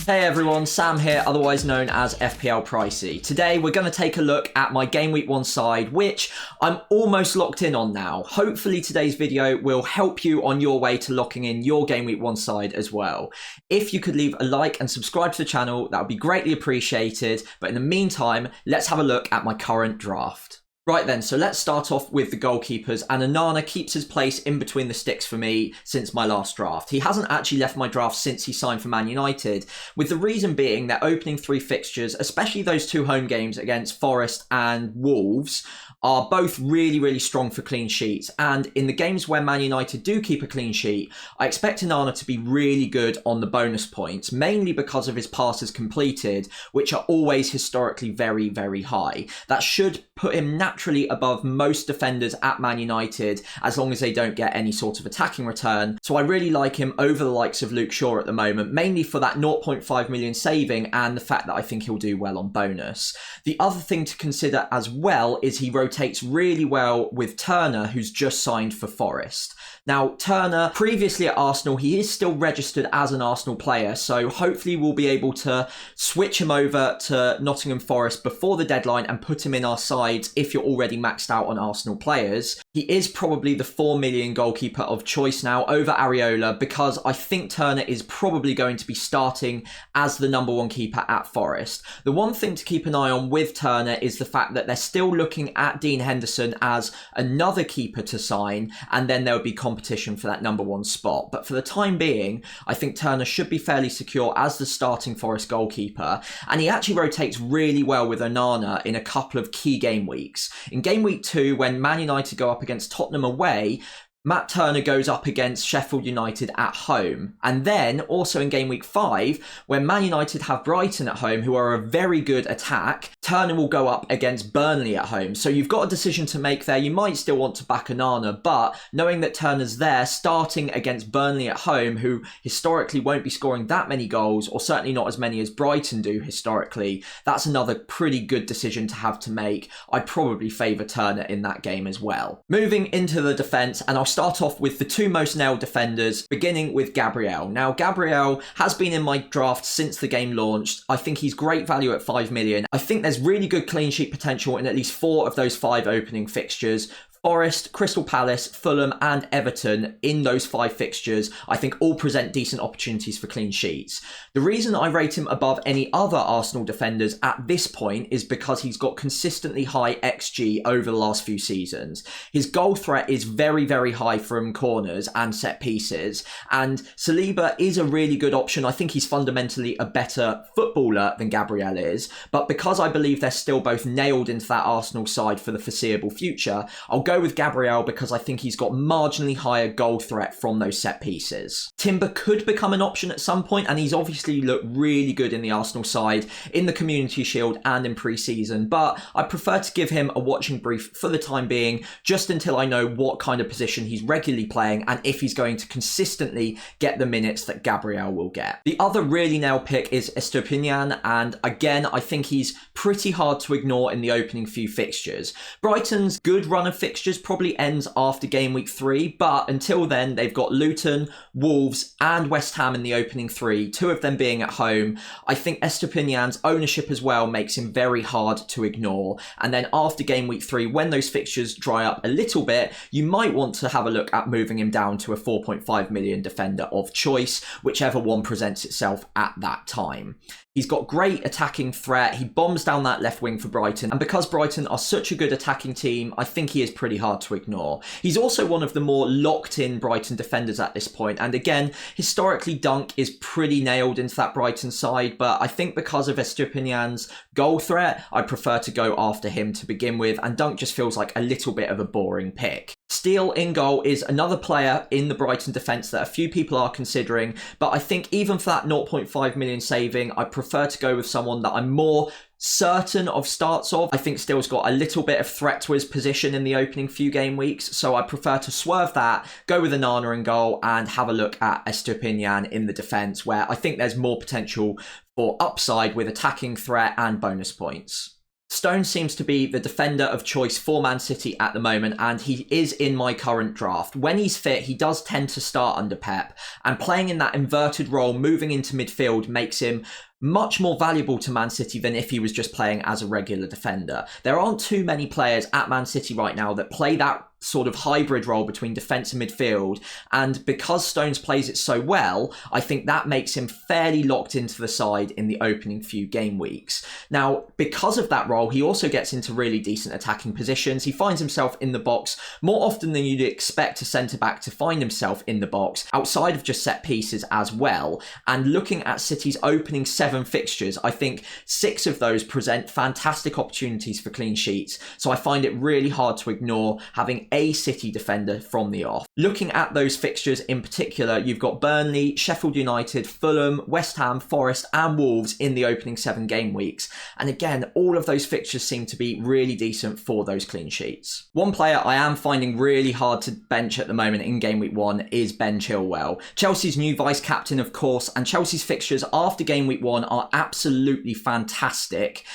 Hey everyone, Sam here, otherwise known as FPL Pricey. Today we're going to take a look at my Game Week 1 side, which I'm almost locked in on now. Hopefully today's video will help you on your way to locking in your Game Week 1 side as well. If you could leave a like and subscribe to the channel, that would be greatly appreciated. But in the meantime, let's have a look at my current draft. Right then, so let's start off with the goalkeepers, and Onana keeps his place in between the sticks for me since my last draft. He hasn't actually left my draft since he signed for Man United, with the reason being their opening three fixtures, especially those two home games against Forest and Wolves, are both really strong for clean sheets. And in the games where Man United do keep a clean sheet, I expect Onana to be really good on the bonus points, mainly because of his passes completed, which are always historically very high. That should put him naturally above most defenders at Man United, as long as they don't get any sort of attacking return. So I really like him over the likes of Luke Shaw at the moment, mainly for that 0.5 million saving and the fact that I think he'll do well on bonus. The other thing to consider as well is he rotates really well with Turner, who's just signed for Forest. Now, Turner, previously at Arsenal, he is still registered as an Arsenal player, so hopefully we'll be able to switch him over to Nottingham Forest before the deadline and put him in our sides if you're already maxed out on Arsenal players. He is probably the 4 million goalkeeper of choice now over Areola, because I think Turner is probably going to be starting as the #1 keeper at Forest. The one thing to keep an eye on with Turner is the fact that they're still looking at Dean Henderson as another keeper to sign, and then there would be competition for that #1 spot. But for the time being, I think Turner should be fairly secure as the starting Forest goalkeeper, and he actually rotates really well with Onana in a couple of key game weeks. In Game Week 2, when Man United go up against Tottenham away, Matt Turner goes up against Sheffield United at home. And then also in Game Week 5, when Man United have Brighton at home, who are a very good attack, Turner will go up against Burnley at home. So you've got a decision to make there. You might still want to back Onana, but knowing that Turner's there starting against Burnley at home, who historically won't be scoring that many goals, or certainly not as many as Brighton do historically, that's another pretty good decision to have to make. I'd probably favour Turner in that game as well. Moving into the defence, and I'll start off with the two most nailed defenders, beginning with Gabriel. Now, Gabriel has been in my draft since the game launched. I think he's great value at 5 million. I think there's really good clean sheet potential in at least 4 of those 5 opening fixtures. Forest, Crystal Palace, Fulham and Everton in those 5 fixtures, I think all present decent opportunities for clean sheets. The reason I rate him above any other Arsenal defenders at this point is because he's got consistently high XG over the last few seasons. His goal threat is very high from corners and set pieces, and Saliba is a really good option. I think he's fundamentally a better footballer than Gabriel is, but because I believe they're still both nailed into that Arsenal side for the foreseeable future, I'll go with Gabriel because I think he's got marginally higher goal threat from those set pieces. Timber could become an option at some point, and he's obviously looked really good in the Arsenal side in the Community Shield and in pre-season, but I prefer to give him a watching brief for the time being, just until I know what kind of position he's regularly playing and if he's going to consistently get the minutes that Gabriel will get. The other really nailed pick is Estupiñán, and again, I think he's pretty hard to ignore in the opening few fixtures. Brighton's good run of fixtures probably ends after Game Week 3, but until then they've got Luton, Wolves and West Ham in the opening 3, 2 of them being at home. I think Estupiñán's ownership as well makes him very hard to ignore, and then after Game Week 3, when those fixtures dry up a little bit, you might want to have a look at moving him down to a 4.5 million defender of choice, whichever one presents itself at that time. He's got great attacking threat. He bombs down that left wing for Brighton. And because Brighton are such a good attacking team, I think he is pretty hard to ignore. He's also one of the more locked in Brighton defenders at this point. And again, historically, Dunk is pretty nailed into that Brighton side. But I think because of Estupiñán's goal threat, I prefer to go after him to begin with. And Dunk just feels like a little bit of a boring pick. Steele in goal is another player in the Brighton defence that a few people are considering, but I think even for that 0.5 million saving, I prefer to go with someone that I'm more certain of starts of. I think Steele's got a little bit of threat to his position in the opening few game weeks, so I prefer to swerve that, go with Onana in goal, and have a look at Estupiñán in the defence, where I think there's more potential for upside with attacking threat and bonus points. Stones seems to be the defender of choice for Man City at the moment, and he is in my current draft. When he's fit, he does tend to start under Pep, and playing in that inverted role, moving into midfield, makes him much more valuable to Man City than if he was just playing as a regular defender. There aren't too many players at Man City right now that play that sort of hybrid role between defence and midfield, and because Stones plays it so well, I think that makes him fairly locked into the side in the opening few game weeks. Now, because of that role, he also gets into really decent attacking positions. He finds himself in the box more often than you'd expect a centre-back to find himself in the box, outside of just set pieces as well. And looking at City's opening 7 fixtures, I think 6 of those present fantastic opportunities for clean sheets, so I find it really hard to ignore having a City defender from the off. Looking at those fixtures in particular, you've got Burnley, Sheffield United, Fulham, West Ham, Forest and Wolves in the opening 7 game weeks. And again, all of those fixtures seem to be really decent for those clean sheets. One player I am finding really hard to bench at the moment in game week 1 is Ben Chilwell. Chelsea's new vice captain, of course, and Chelsea's fixtures after game week 1 are absolutely fantastic.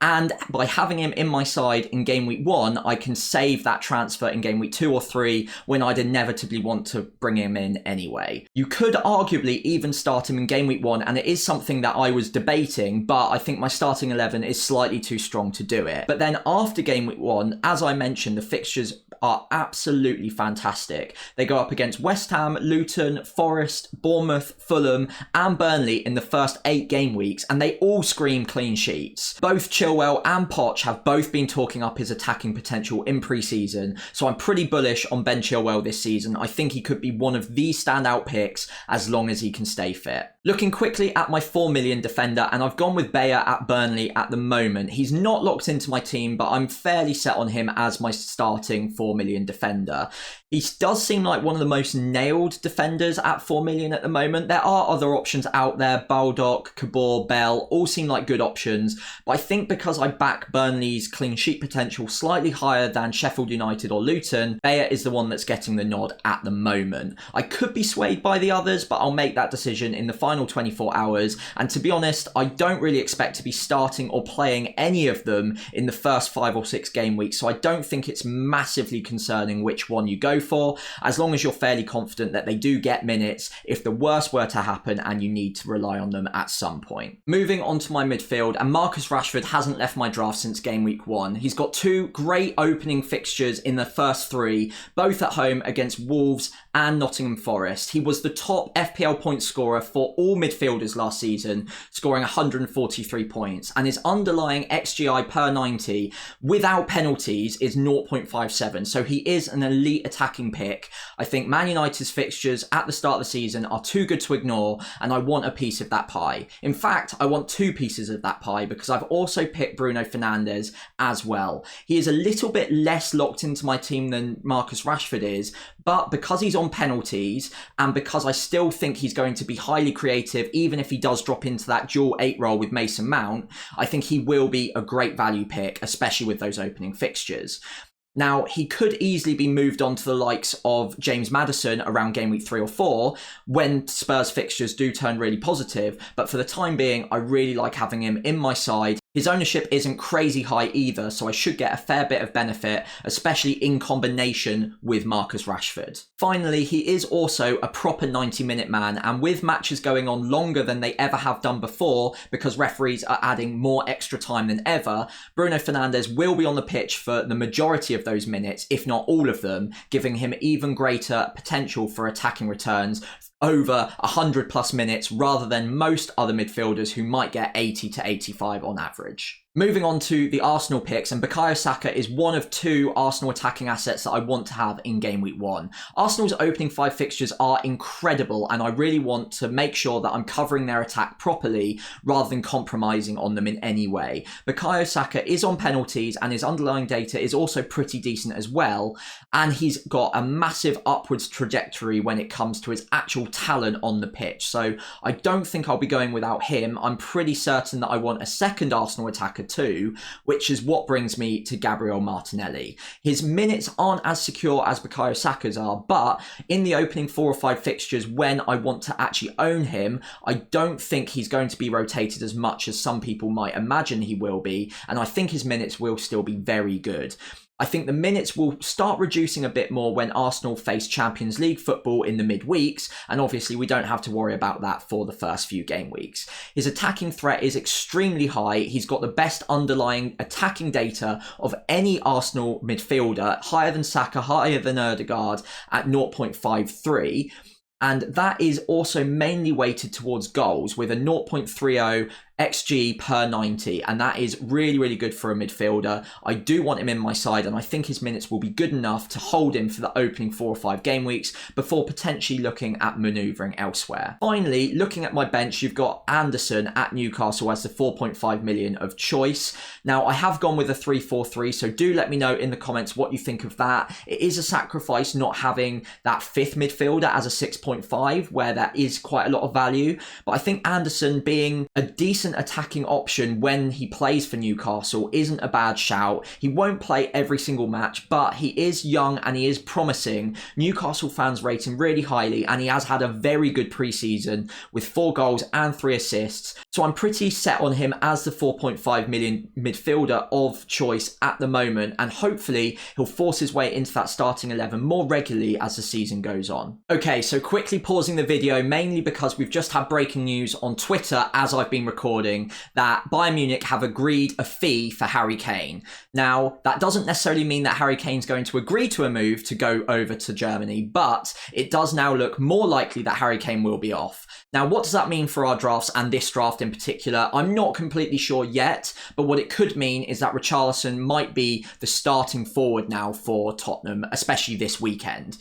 And by having him in my side in game week 1, I can save that transfer in game week 2 or 3 when I'd inevitably want to bring him in anyway. You could arguably even start him in game week 1, and it is something that I was debating, but I think my starting 11 is slightly too strong to do it. But then after game week 1, as I mentioned, the fixtures are absolutely fantastic. They go up against West Ham, Luton, Forest, Bournemouth, Fulham and Burnley in the first 8 game weeks, and they all scream clean sheets. Both Chilwell and Poch have both been talking up his attacking potential in pre-season, so I'm pretty bullish on Ben Chilwell this season. I think he could be one of the standout picks as long as he can stay fit. Looking quickly at my 4 million defender, and I've gone with Bayer at Burnley at the moment. He's not locked into my team, but I'm fairly set on him as my starting 4 million defender. He does seem like one of the most nailed defenders at 4 million at the moment. There are other options out there. Baldock, Cabor, Bell, all seem like good options. But I think because I back Burnley's clean sheet potential slightly higher than Sheffield United or Luton, Bayer is the one that's getting the nod at the moment. I could be swayed by the others, but I'll make that decision in the final 24 hours. And to be honest, I don't really expect to be starting or playing any of them in the first 5 or 6 game weeks. So I don't think it's massively concerning which one you go for, as long as you're fairly confident that they do get minutes if the worst were to happen and you need to rely on them at some point. Moving on to my midfield, and Marcus Rashford hasn't left my draft since game week 1. He's got 2 great opening fixtures in the first 3, both at home against Wolves and Nottingham Forest. He was the top FPL point scorer for all midfielders last season, scoring 143 points, and his underlying XGI per 90 without penalties is 0.57, so he is an elite attacking pick. I think Man United's fixtures at the start of the season are too good to ignore, and I want a piece of that pie. In fact, I want 2 pieces of that pie because I've also picked Bruno Fernandes as well. He is a little bit less locked into my team than Marcus Rashford is, but because he's on penalties and because I still think he's going to be highly creative, even if he does drop into that dual 8 role with Mason Mount, I think he will be a great value pick, especially with those opening fixtures. Now, he could easily be moved on to the likes of James Maddison around game week 3 or 4 when Spurs fixtures do turn really positive, but for the time being, I really like having him in my side. His ownership isn't crazy high either, so I should get a fair bit of benefit, especially in combination with Marcus Rashford. Finally, he is also a proper 90-minute man, and with matches going on longer than they ever have done before, because referees are adding more extra time than ever, Bruno Fernandes will be on the pitch for the majority of those minutes, if not all of them, giving him even greater potential for attacking returns over 100 plus minutes rather than most other midfielders who might get 80 to 85 on average. Moving on to the Arsenal picks, and Bukayo Saka is one of 2 Arsenal attacking assets that I want to have in game week 1. Arsenal's opening 5 fixtures are incredible, and I really want to make sure that I'm covering their attack properly rather than compromising on them in any way. Bukayo Saka is on penalties, and his underlying data is also pretty decent as well, and he's got a massive upwards trajectory when it comes to his actual talent on the pitch. So I don't think I'll be going without him. I'm pretty certain that I want a second Arsenal attacker 2, which is what brings me to Gabriel Martinelli. His minutes aren't as secure as Bukayo Saka's are, but in the opening 4 or 5 fixtures when I want to actually own him, I don't think he's going to be rotated as much as some people might imagine he will be, and I think his minutes will still be very good. I think the minutes will start reducing a bit more when Arsenal face Champions League football in the midweeks, and obviously we don't have to worry about that for the first few game weeks. His attacking threat is extremely high. He's got the best underlying attacking data of any Arsenal midfielder, higher than Saka, higher than Ødegaard at 0.53. And that is also mainly weighted towards goals with a 0.30 XG per 90, and that is really, really good for a midfielder. I do want him in my side, and I think his minutes will be good enough to hold him for the opening 4 or 5 game weeks before potentially looking at manoeuvring elsewhere. Finally, looking at my bench, you've got Anderson at Newcastle as the 4.5 million of choice. Now, I have gone with a 3-4-3, so do let me know in the comments what you think of that. It is a sacrifice not having that 5th midfielder as a 6.5, where that is quite a lot of value, but I think Anderson being a decent attacking option when he plays for Newcastle isn't a bad shout. He won't play every single match, but he is young and he is promising. Newcastle fans rate him really highly, and he has had a very good pre-season with 4 goals and 3 assists. So I'm pretty set on him as the 4.5 million midfielder of choice at the moment, and hopefully he'll force his way into that starting 11 more regularly as the season goes on. Okay, so quickly pausing the video, mainly because we've just had breaking news on Twitter as I've been recording that Bayern Munich have agreed a fee for Harry Kane. Now, that doesn't necessarily mean that Harry Kane's going to agree to a move to go over to Germany, but it does now look more likely that Harry Kane will be off. Now, what does that mean for our drafts and this draft in particular? I'm not completely sure yet, but what it could mean is that Richarlison might be the starting forward now for Tottenham, especially this weekend.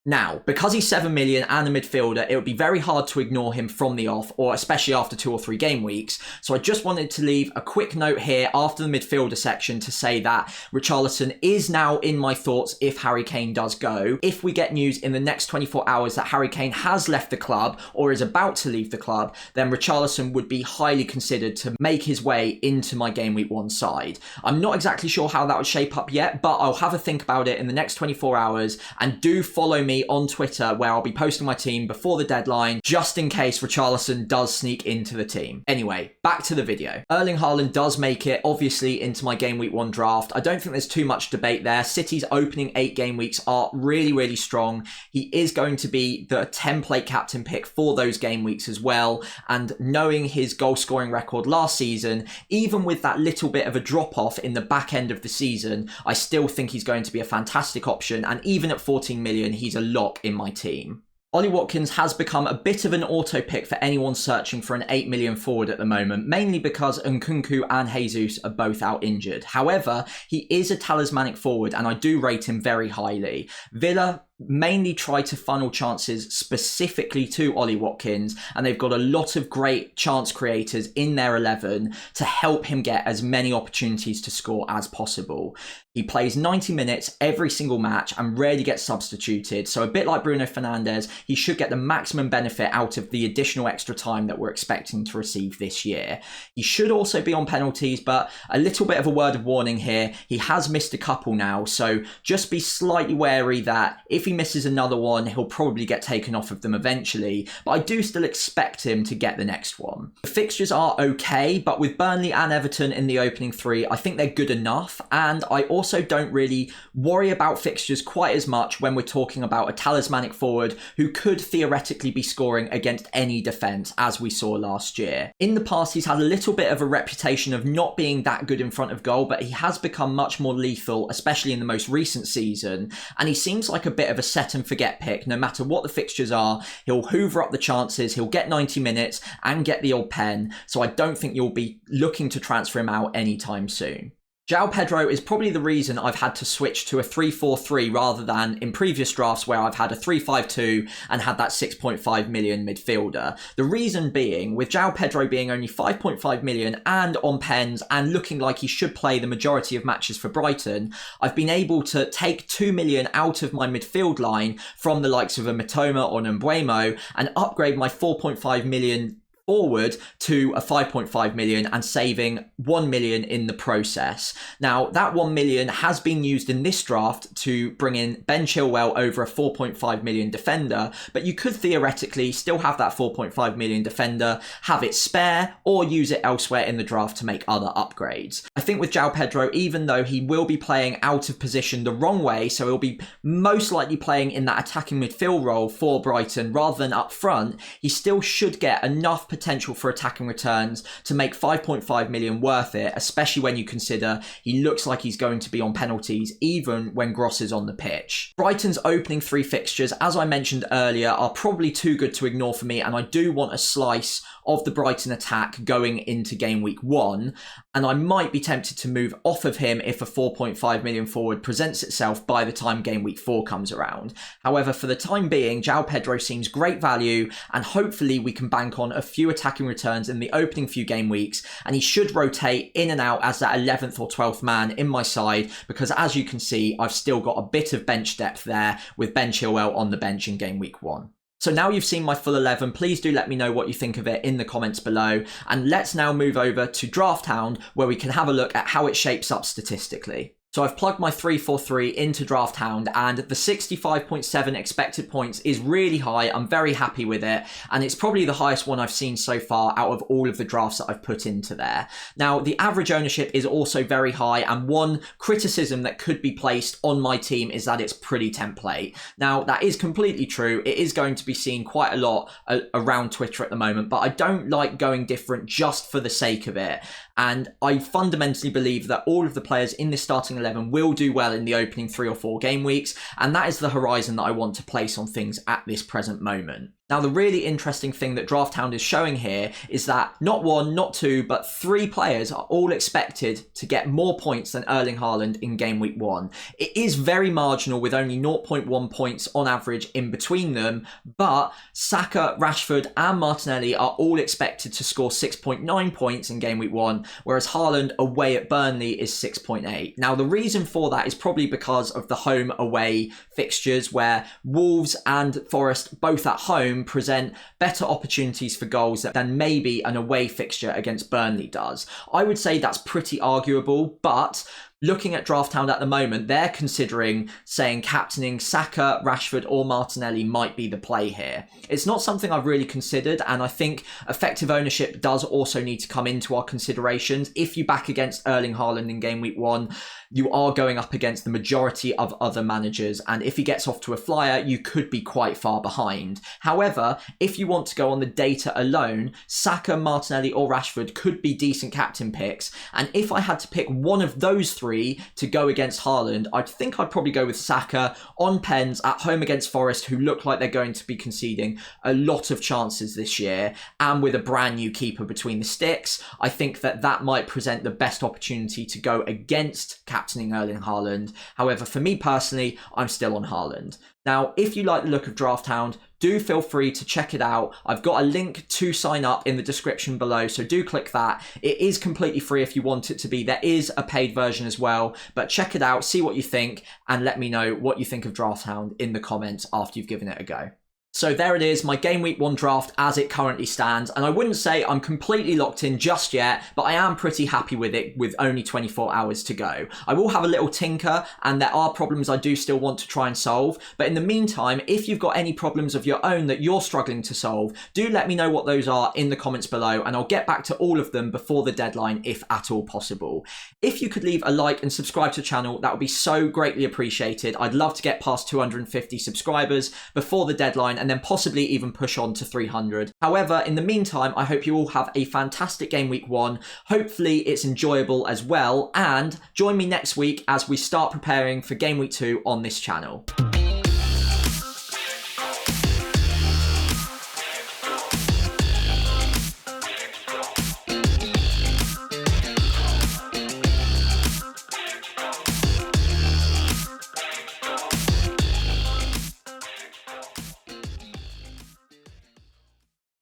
Now, because he's 7 million and a midfielder, it would be very hard to ignore him from the off, or especially after 2 or 3 game weeks. So I just wanted to leave a quick note here after the midfielder section to say that Richarlison is now in my thoughts if Harry Kane does go. If we get news in the next 24 hours that Harry Kane has left the club or is about to leave the club, then Richarlison would be highly considered to make his way into my Game Week 1 side. I'm not exactly sure how that would shape up yet, but I'll have a think about it in the next 24 hours, and do follow me on Twitter where I'll be posting my team before the deadline just in case Richarlison does sneak into the team. Anyway, back to the video. Erling Haaland does make it obviously into my Game Week 1 draft. I don't think there's too much debate there. City's opening 8 game weeks are really, really strong. He is going to be the template captain pick for those game weeks as well, and knowing his goal scoring record last season, even with that little bit of a drop off in the back end of the season, I still think he's going to be a fantastic option, and even at 14 million he's a lock in my team. Ollie Watkins has become a bit of an auto pick for anyone searching for an 8 million forward at the moment, mainly because Nkunku and Jesus are both out injured. However, he is a talismanic forward and I do rate him very highly. Villa mainly try to funnel chances specifically to Ollie Watkins, and they've got a lot of great chance creators in their 11 to help him get as many opportunities to score as possible. He plays 90 minutes every single match and rarely gets substituted, so a bit like Bruno Fernandes, he should get the maximum benefit out of the additional extra time that we're expecting to receive this year. He should also be on penalties, but a little bit of a word of warning here, he has missed a couple now, so just be slightly wary that if he misses another one, he'll probably get taken off of them eventually, but I do still expect him to get the next one. The fixtures are okay, but with Burnley and Everton in the opening 3, I think they're good enough, and I also don't really worry about fixtures quite as much when we're talking about a talismanic forward who could theoretically be scoring against any defence, as we saw last year. In the past, he's had a little bit of a reputation of not being that good in front of goal, but he has become much more lethal, especially in the most recent season, and he seems like a bit of a set and forget pick. No matter what the fixtures are, he'll hoover up the chances, he'll get 90 minutes and get the old pen, so I don't think you'll be looking to transfer him out anytime soon. João Pedro is probably the reason I've had to switch to a 3-4-3 rather than in previous drafts where I've had a 3-5-2 and had that 6.5 million midfielder. The reason being, with João Pedro being only 5.5 million and on pens and looking like he should play the majority of matches for Brighton, I've been able to take 2 million out of my midfield line from the likes of a Mitoma or an Mbeumo and upgrade my 4.5 million forward to a 5.5 million and saving 1 million in the process. Now, that 1 million has been used in this draft to bring in Ben Chilwell over a 4.5 million defender, but you could theoretically still have that 4.5 million defender, have it spare, or use it elsewhere in the draft to make other upgrades. I think with João Pedro, even though he will be playing out of position the wrong way, so he'll be most likely playing in that attacking midfield role for Brighton rather than up front, he still should get enough potential for attacking returns to make 5.5 million worth it, especially when you consider he looks like he's going to be on penalties even when Gross is on the pitch. Brighton's opening 3 fixtures, as I mentioned earlier, are probably too good to ignore for me, and I do want a slice of the Brighton attack going into game week 1, and I might be tempted to move off of him if a 4.5 million forward presents itself by the time game week 4 comes around. However, for the time being, João Pedro seems great value, and hopefully we can bank on a few attacking returns in the opening few game weeks, and he should rotate in and out as that 11th or 12th man in my side, because as you can see, I've still got a bit of bench depth there with Ben Chilwell on the bench in game week 1. So now you've seen my full 11, please do let me know what you think of it in the comments below. And let's now move over to Draft Hound, where we can have a look at how it shapes up statistically. So I've plugged my 3-4-3 into Draft Hound, and the 65.7 expected points is really high. I'm very happy with it, and it's probably the highest one I've seen so far out of all of the drafts that I've put into there. Now, the average ownership is also very high, and one criticism that could be placed on my team is that it's pretty template. Now, that is completely true. It is going to be seen quite a lot around Twitter at the moment, but I don't like going different just for the sake of it. And I fundamentally believe that all of the players in this starting 11 will do well in the opening 3 or 4 game weeks, and that is the horizon that I want to place on things at this present moment. Now, the really interesting thing that Draft Hound is showing here is that not 1, not 2, but 3 players are all expected to get more points than Erling Haaland in game week 1. It is very marginal with only 0.1 points on average in between them, but Saka, Rashford and Martinelli are all expected to score 6.9 points in game week 1, whereas Haaland away at Burnley is 6.8. Now, the reason for that is probably because of the home away fixtures, where Wolves and Forest both at home present better opportunities for goals than maybe an away fixture against Burnley does. I would say that's pretty arguable, but looking at Draft Hound at the moment, they're considering saying captaining Saka, Rashford or Martinelli might be the play here. It's not something I've really considered, and I think effective ownership does also need to come into our considerations. If you back against Erling Haaland in game week 1, you are going up against the majority of other managers, and if he gets off to a flyer, you could be quite far behind. However, if you want to go on the data alone, Saka, Martinelli or Rashford could be decent captain picks, and if I had to pick one of those 3 to go against Haaland, I think I'd probably go with Saka on pens at home against Forest, who look like they're going to be conceding a lot of chances this year, and with a brand new keeper between the sticks, I think that might present the best opportunity to go against captaining Erling Haaland. However, for me personally, I'm still on Haaland. Now, if you like the look of Draft Hound, do feel free to check it out. I've got a link to sign up in the description below, so do click that. It is completely free if you want it to be. There is a paid version as well, but check it out, see what you think, and let me know what you think of Draft Hound in the comments after you've given it a go. So there it is, my game week 1 draft as it currently stands, and I wouldn't say I'm completely locked in just yet, but I am pretty happy with it with only 24 hours to go. I will have a little tinker, and there are problems I do still want to try and solve, but in the meantime, if you've got any problems of your own that you're struggling to solve, do let me know what those are in the comments below, and I'll get back to all of them before the deadline if at all possible. If you could leave a like and subscribe to the channel, that would be so greatly appreciated. I'd love to get past 250 subscribers before the deadline, and then possibly even push on to 300. However, in the meantime, I hope you all have a fantastic game week 1. Hopefully it's enjoyable as well, and join me next week as we start preparing for game week 2 on this channel.